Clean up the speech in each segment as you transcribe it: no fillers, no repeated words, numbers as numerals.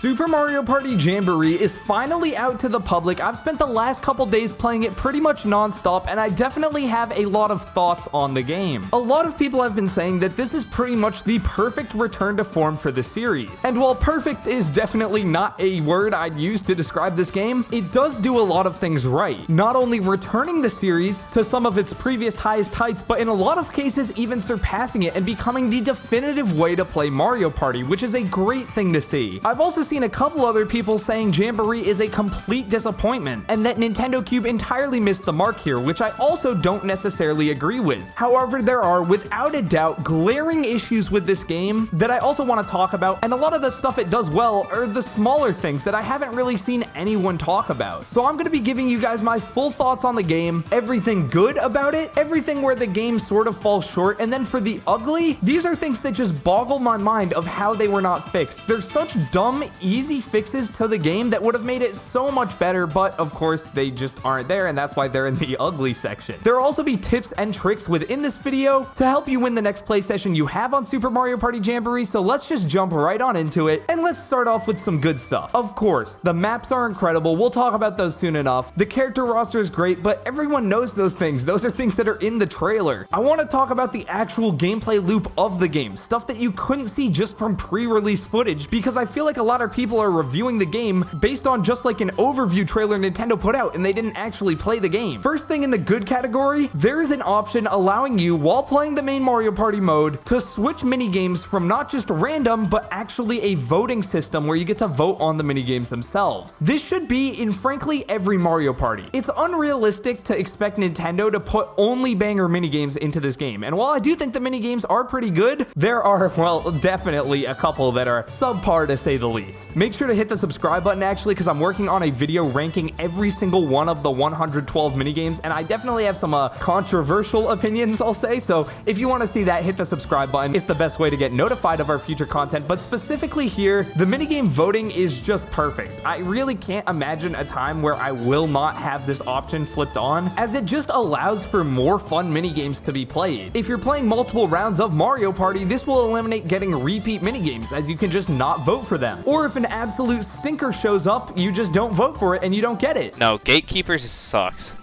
Super Mario Party Jamboree is finally out to the public. I've spent the last couple days playing it pretty much non-stop, and I definitely have a lot of thoughts on the game. A lot of people have been saying that this is pretty much the perfect return to form for the series. And while perfect is definitely not a word I'd use to describe this game, it does do a lot of things right. Not only returning the series to some of its previous highest heights, but in a lot of cases even surpassing it and becoming the definitive way to play Mario Party, which is a great thing to see. I've also seen a couple other people saying Jamboree is a complete disappointment and that Nintendo Cube entirely missed the mark here, which I also don't necessarily agree with. However, there are without a doubt glaring issues with this game that I also want to talk about, and a lot of the stuff it does well are the smaller things that I haven't really seen anyone talk about. So I'm going to be giving you guys my full thoughts on the game, everything good about it, everything where the game sort of falls short, and then for the ugly, these are things that just boggle my mind of how they were not fixed. They're such dumb, easy fixes to the game that would have made it so much better, but of course they just aren't there, and that's why they're in the ugly section. There will also be tips and tricks within this video to help you win the next play session you have on Super Mario Party Jamboree, so let's just jump right on into it, and let's start off with some good stuff. Of course, the maps are incredible. We'll talk about those soon enough. The character roster is great, but everyone knows those things. Those are things that are in the trailer. I want to talk about the actual gameplay loop of the game, stuff that you couldn't see just from pre-release footage, because I feel like a lot of people are reviewing the game based on just like an overview trailer Nintendo put out, and they didn't actually play the game. First thing in the good category, there is an option allowing you, while playing the main Mario Party mode, to switch minigames from not just random, but actually a voting system where you get to vote on the minigames themselves. This should be in frankly every Mario Party. It's unrealistic to expect Nintendo to put only banger minigames into this game, and while I do think the minigames are pretty good, there are, well, definitely a couple that are subpar to say the least. Make sure to hit the subscribe button actually, because I'm working on a video ranking every single one of the 112 minigames, and I definitely have some controversial opinions, I'll say, so if you want to see that, hit the subscribe button. It's the best way to get notified of our future content, but specifically here, the minigame voting is just perfect. I really can't imagine a time where I will not have this option flipped on, as it just allows for more fun minigames to be played. If you're playing multiple rounds of Mario Party, this will eliminate getting repeat minigames, as you can just not vote for them. Or if an absolute stinker shows up, you just don't vote for it and you don't get it. No, Gatekeepers sucks.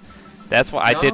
That's what I did.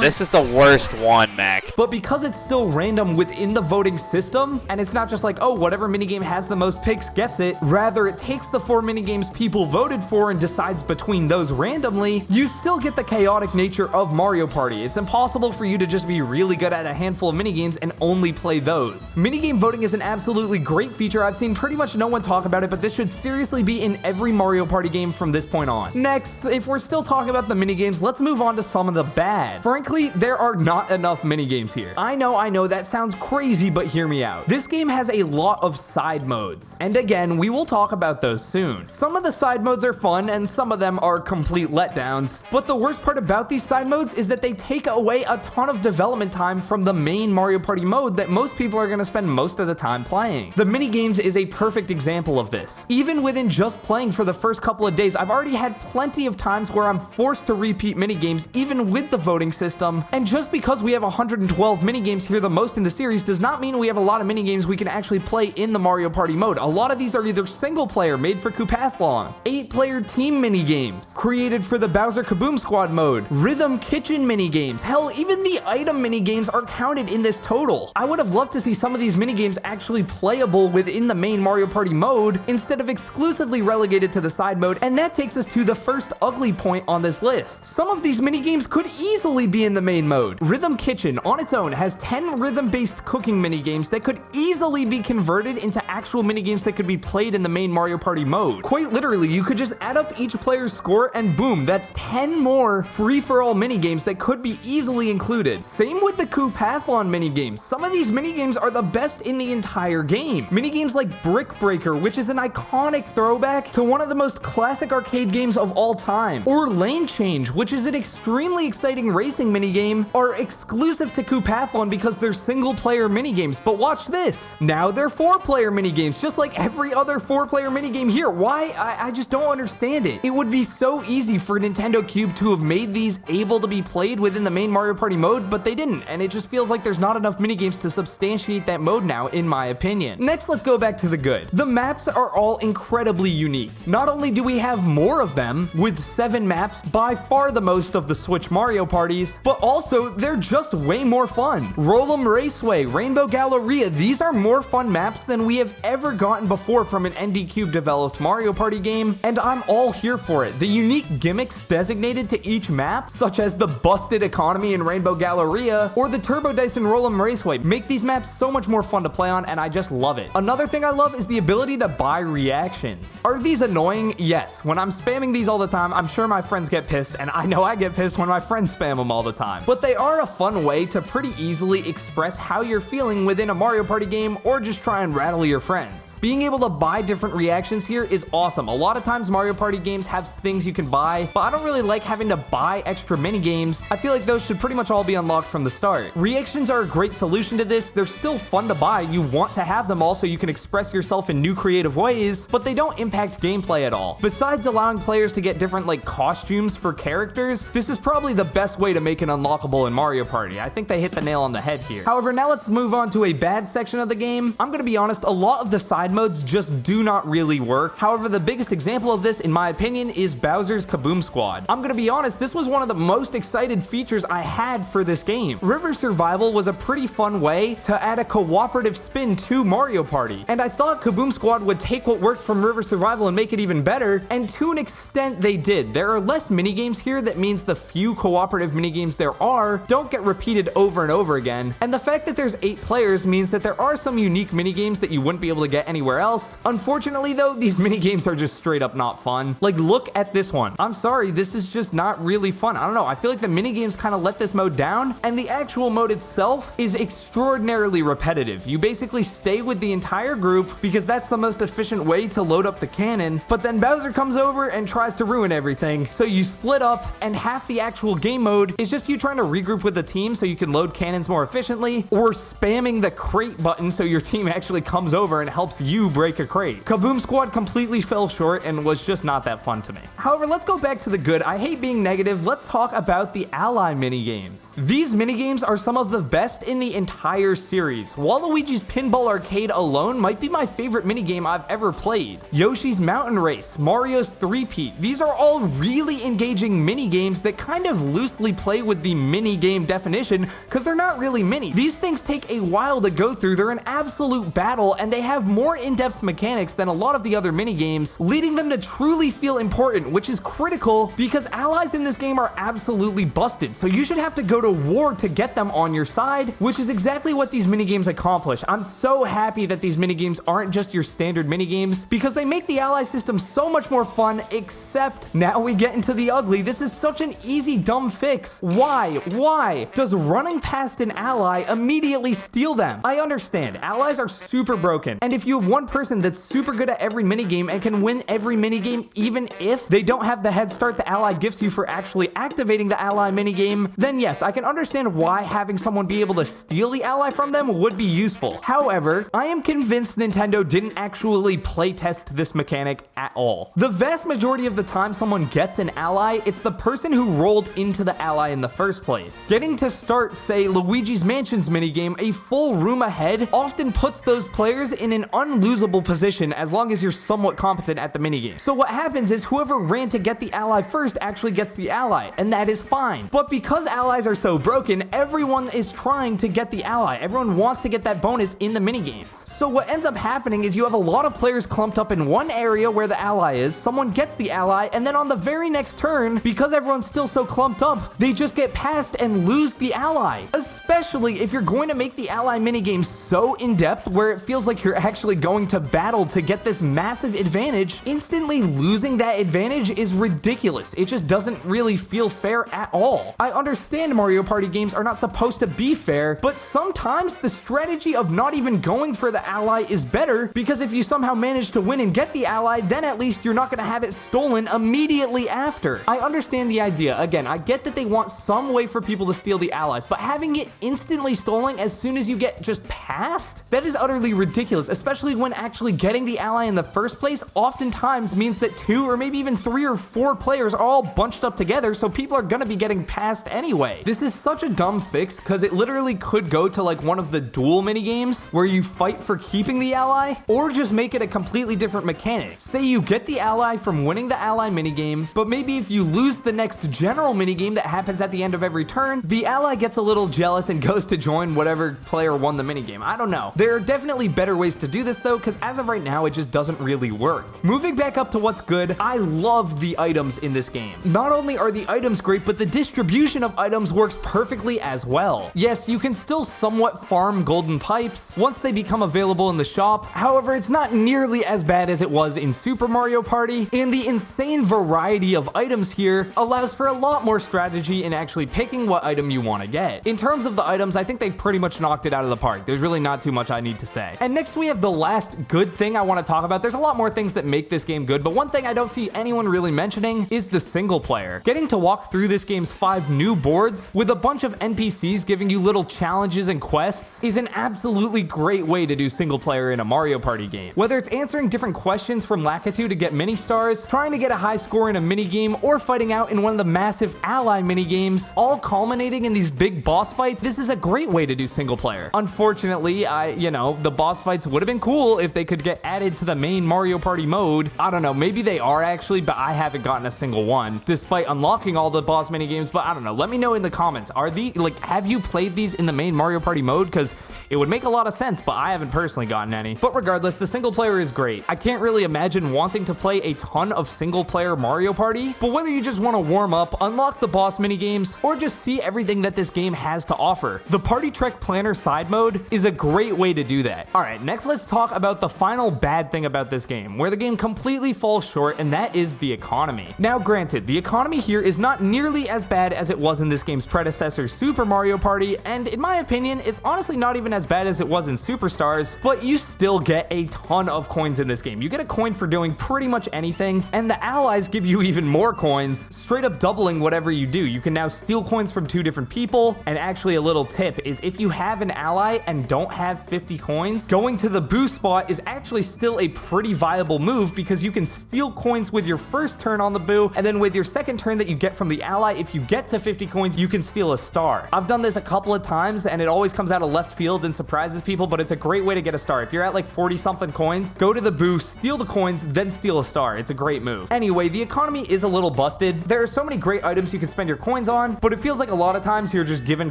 This is the worst one, Mac. But because it's still random within the voting system, and it's not just like, oh, whatever minigame has the most picks gets it, rather it takes the 4 minigames people voted for and decides between those randomly, you still get the chaotic nature of Mario Party. It's impossible for you to just be really good at a handful of minigames and only play those. Minigame voting is an absolutely great feature. I've seen pretty much no one talk about it, but this should seriously be in every Mario Party game from this point on. Next, if we're still talking about the minigames, let's move on to some of the bad. Frankly, there are not enough minigames here. I know that sounds crazy, but hear me out. This game has a lot of side modes, and again, we will talk about those soon. Some of the side modes are fun, and some of them are complete letdowns, but the worst part about these side modes is that they take away a ton of development time from the main Mario Party mode that most people are going to spend most of the time playing. The minigames is a perfect example of this. Even within just playing for the first couple of days, I've already had plenty of times where I'm forced to repeat minigames even with the voting system, and just because we have 112 minigames here, the most in the series, does not mean we have a lot of minigames we can actually play in the Mario Party mode. A lot of these are either single player, made for Koopathlon, 8-player team minigames, created for the Bowser Kaboom Squad mode, Rhythm Kitchen minigames, hell, even the item minigames are counted in this total. I would have loved to see some of these minigames actually playable within the main Mario Party mode, instead of exclusively relegated to the side mode, and that takes us to the first ugly point on this list. Some of these minigames could easily be in the main mode. Rhythm Kitchen on its own has 10 rhythm-based cooking minigames that could easily be converted into actual minigames that could be played in the main Mario Party mode. Quite literally, you could just add up each player's score and boom, that's 10 more free-for-all minigames that could be easily included. Same with the Koopathlon minigames. Some of these minigames are the best in the entire game. Minigames like Brick Breaker, which is an iconic throwback to one of the most classic arcade games of all time, or Lane Change, which is an extremely extremely exciting racing minigame are exclusive to Coupathlon because they're single-player minigames. But watch this. Now they're 4-player minigames, just like every other 4-player minigame here. Why? I just don't understand it. It would be so easy for Nintendo Cube to have made these able to be played within the main Mario Party mode, but they didn't, and it just feels like there's not enough minigames to substantiate that mode now, in my opinion. Next, let's go back to the good. The maps are all incredibly unique. Not only do we have more of them, with 7 maps, by far the most of the Switch Mario parties, but also they're just way more fun. Roll'em Raceway, Rainbow Galleria, these are more fun maps than we have ever gotten before from an ND Cube developed Mario Party game, and I'm all here for it. The unique gimmicks designated to each map, such as the busted economy in Rainbow Galleria or the Turbo Dice in Roll'em Raceway, make these maps so much more fun to play on, and I just love it. Another thing I love is the ability to buy reactions. Are these annoying? Yes. When I'm spamming these all the time, I'm sure my friends get pissed, and I know I get pissed when my friends spam them all the time. But they are a fun way to pretty easily express how you're feeling within a Mario Party game, or just try and rattle your friends. Being able to buy different reactions here is awesome. A lot of times Mario Party games have things you can buy, but I don't really like having to buy extra mini games. I feel like those should pretty much all be unlocked from the start. Reactions are a great solution to this. They're still fun to buy. You want to have them all so you can express yourself in new creative ways, but they don't impact gameplay at all. Besides allowing players to get different costumes for characters, this is probably the best way to make it unlockable in Mario Party. I think they hit the nail on the head here. However, now let's move on to a bad section of the game. I'm gonna be honest, a lot of the side modes just do not really work. However, the biggest example of this, in my opinion, is Bowser's Kaboom Squad. I'm gonna be honest, this was one of the most excited features I had for this game. River Survival was a pretty fun way to add a cooperative spin to Mario Party, and I thought Kaboom Squad would take what worked from River Survival and make it even better, and to an extent they did. There are less minigames here, that means the few cooperative minigames there are don't get repeated over and over again, and the fact that there's 8 players means that there are some unique minigames that you wouldn't be able to get anywhere else. Unfortunately though, these minigames are just straight up not fun. Look at this one. I'm sorry, this is just not really fun. I don't know, I feel like the minigames kind of let this mode down, and the actual mode itself is extraordinarily repetitive. You basically stay with the entire group because that's the most efficient way to load up the cannon, but then Bowser comes over and tries to ruin everything, so you split up, and half the actual game mode is just you trying to regroup with the team so you can load cannons more efficiently, or spamming the crate button so your team actually comes over and helps you break a crate. Kaboom Squad completely fell short and was just not that fun to me. However, let's go back to the good. I hate being negative. Let's talk about the ally minigames. These minigames are some of the best in the entire series. Waluigi's Pinball Arcade alone might be my favorite minigame I've ever played. Yoshi's Mountain Race, Mario's 3-Peat, these are all really engaging minigames that kind of loosely play with the minigame definition because they're not really mini. These things take a while to go through. They're an absolute battle, and they have more in-depth mechanics than a lot of the other minigames, leading them to truly feel important, which is critical because allies in this game are absolutely busted, so you should have to go to war to get them on your side, which is exactly what these minigames accomplish. I'm so happy that these minigames aren't just your standard minigames because they make the ally system so much more fun, except now we get into the ugly. This is such an easy dumb fix. Why does running past an ally immediately steal them? I understand, allies are super broken, and if you have one person that's super good at every minigame and can win every minigame even if they don't have the head start the ally gives you for actually activating the ally minigame, then yes, I can understand why having someone be able to steal the ally from them would be useful. However, I am convinced Nintendo didn't actually playtest this mechanic at all. The vast majority of the time someone gets an ally, it's the person who rolled into the ally in the first place. Getting to start, say, Luigi's Mansion's minigame a full room ahead often puts those players in an unlosable position as long as you're somewhat competent at the minigame. So what happens is whoever ran to get the ally first actually gets the ally, and that is fine. But because allies are so broken, everyone is trying to get the ally. Everyone wants to get that bonus in the minigames. So what ends up happening is you have a lot of players clumped up in one area where the ally is, someone gets the ally, and then on the very next turn, because everyone's still so clumped up, they just get past and lose the ally. Especially if you're going to make the ally minigame so in-depth where it feels like you're actually going to battle to get this massive advantage, instantly losing that advantage is ridiculous. It just doesn't really feel fair at all. I understand Mario Party games are not supposed to be fair, but sometimes the strategy of not even going for the ally is better, because if you somehow manage to win and get the ally, then at least you're not going to have it stolen immediately after. I understand the idea idea. Again, I get that they want some way for people to steal the allies, but having it instantly stolen as soon as you get just past? That is utterly ridiculous, especially when actually getting the ally in the first place oftentimes means that 2 or maybe even 3 or 4 players are all bunched up together, so people are gonna be getting past anyway. This is such a dumb fix because it literally could go to like one of the duel minigames where you fight for keeping the ally, or just make it a completely different mechanic. Say you get the ally from winning the ally minigame, but maybe if you lose the next general minigame that happens at the end of every turn, the ally gets a little jealous and goes to join whatever player won the minigame. I don't know. There are definitely better ways to do this though, because as of right now, it just doesn't really work. Moving back up to what's good, I love the items in this game. Not only are the items great, but the distribution of items works perfectly as well. Yes, you can still somewhat farm golden pipes once they become available in the shop. However, it's not nearly as bad as it was in Super Mario Party, and the insane variety of items here allows for a lot more strategy in actually picking what item you want to get. In terms of the items, I think they pretty much knocked it out of the park. There's really not too much I need to say. And next we have the last good thing I want to talk about. There's a lot more things that make this game good, but one thing I don't see anyone really mentioning is the single player. Getting to walk through this game's 5 new boards with a bunch of NPCs giving you little challenges and quests is an absolutely great way to do single player in a Mario Party game. Whether it's answering different questions from Lakitu to get mini stars, trying to get a high score in a mini game, or fighting out in one of the massive ally mini games, all culminating in these big boss fights, this is a great way to do single player. Unfortunately, the boss fights would have been cool if they could get added to the main Mario Party mode. I don't know, maybe they are actually, but I haven't gotten a single one, despite unlocking all the boss mini games. But I don't know, let me know in the comments, have you played these in the main Mario Party mode? Because it would make a lot of sense, but I haven't personally gotten any. But regardless, the single player is great. I can't really imagine wanting to play a ton of single player Mario Party, but whether you just want to warm up, unlock the boss mini games, or just see everything that this game has to offer, the Party Trek Planner side mode is a great way to do that. Alright, next let's talk about the final bad thing about this game, where the game completely falls short, and that is the economy. Now granted, the economy here is not nearly as bad as it was in this game's predecessor, Super Mario Party, and in my opinion, it's honestly not even as bad as it was in Superstars, but you still get a ton of coins in this game. You get a coin for doing pretty much anything, and the allies give you even more coins, straight up doubling whatever you do. You can now steal coins from 2 different people, and actually a little tip is if you have an ally and don't have 50 coins, going to the boo spot is actually still a pretty viable move because you can steal coins with your first turn on the boo, and then with your second turn that you get from the ally, if you get to 50 coins, you can steal a star. I've done this a couple of times, and it always comes out of left field and surprises people, but it's a great way to get a star. If you're at like 40 something coins, go to the boo, steal the coins, then steal a star. It's a great move. Anyway, the economy is a little busted. There are so many great items you can spend your coins on, but it feels like a lot of times you're just given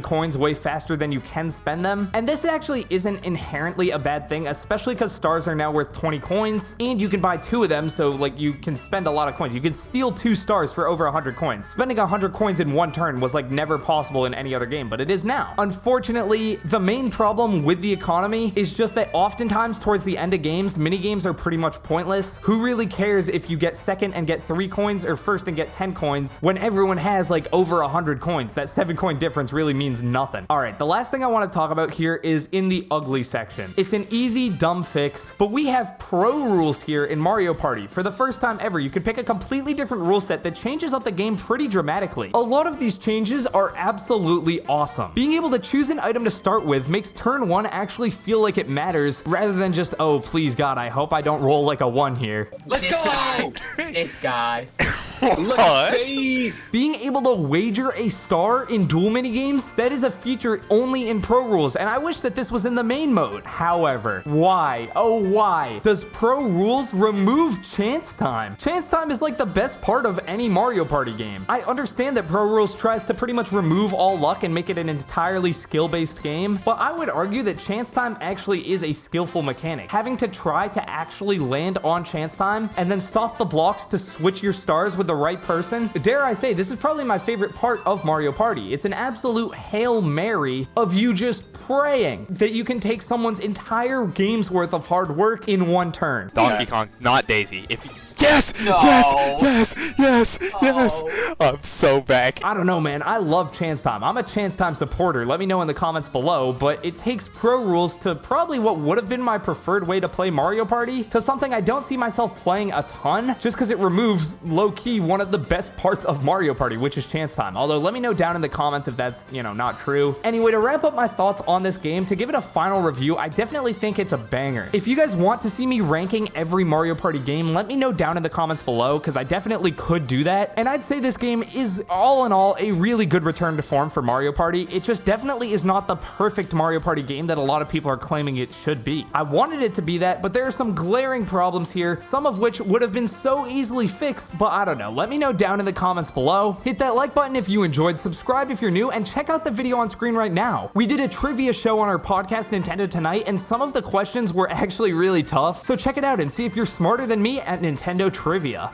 coins way faster than you can spend them. And this actually isn't inherently a bad thing, especially because stars are now worth 20 coins, and you can buy 2 of them, so like you can spend a lot of coins. You can steal 2 stars for over 100 coins. Spending 100 coins in one turn was like never possible in any other game, but it is now. Unfortunately, the main problem with the economy is just that oftentimes towards the end of games, mini games are pretty much pointless. Who really cares if you get second and get 3 coins or first and get 10 coins when everyone has like over 100 coins? That 7 coin difference really means nothing. All right, the last thing I want to talk about here is in the ugly section. It's an easy, dumb fix, but we have pro rules here in Mario Party. For the first time ever, you could pick a completely different rule set that changes up the game pretty dramatically. A lot of these changes are absolutely awesome. Being able to choose an item to start with makes turn 1 actually feel like it matters rather than just, oh, please God, I hope I don't roll like a 1 here. Let's go! This guy. Being able to wager a star in duel minigames, that is a feature only in Pro Rules, and I wish that this was in the main mode. However, why, oh why, does Pro Rules remove chance time? Chance time is like the best part of any Mario Party game. I understand that Pro Rules tries to pretty much remove all luck and make it an entirely skill-based game, but I would argue that chance time actually is a skillful mechanic. Having to try to actually land on chance time and then stop the blocks to switch your stars with the right person, dare I say, this is probably my favorite part of Mario Party. It's an absolute Hail Mary of you just praying that you can take someone's entire game's worth of hard work in one turn. Donkey Kong, not Daisy. If you get Yes! No. Yes! I'm so back. I don't know, man. I love Chance Time. I'm a Chance Time supporter. Let me know in the comments below, but it takes pro rules to probably what would have been my preferred way to play Mario Party to something I don't see myself playing a ton, just because it removes, low-key, one of the best parts of Mario Party, which is Chance Time. Although, let me know down in the comments if that's, not true. Anyway, to wrap up my thoughts on this game, to give it a final review, I definitely think it's a banger. If you guys want to see me ranking every Mario Party game, let me know down in the comments below, because I definitely could do that. And I'd say this game is, all in all, a really good return to form for Mario Party. It just definitely is not the perfect Mario Party game that a lot of people are claiming it should be. I wanted it to be that, but there are some glaring problems here, some of which would have been so easily fixed, but I don't know. Let me know down in the comments below. Hit that like button if you enjoyed, subscribe if you're new, and check out the video on screen right now. We did a trivia show on our podcast Nintendo Tonight, and some of the questions were actually really tough, so check it out and see if you're smarter than me at Nintendo Trivia.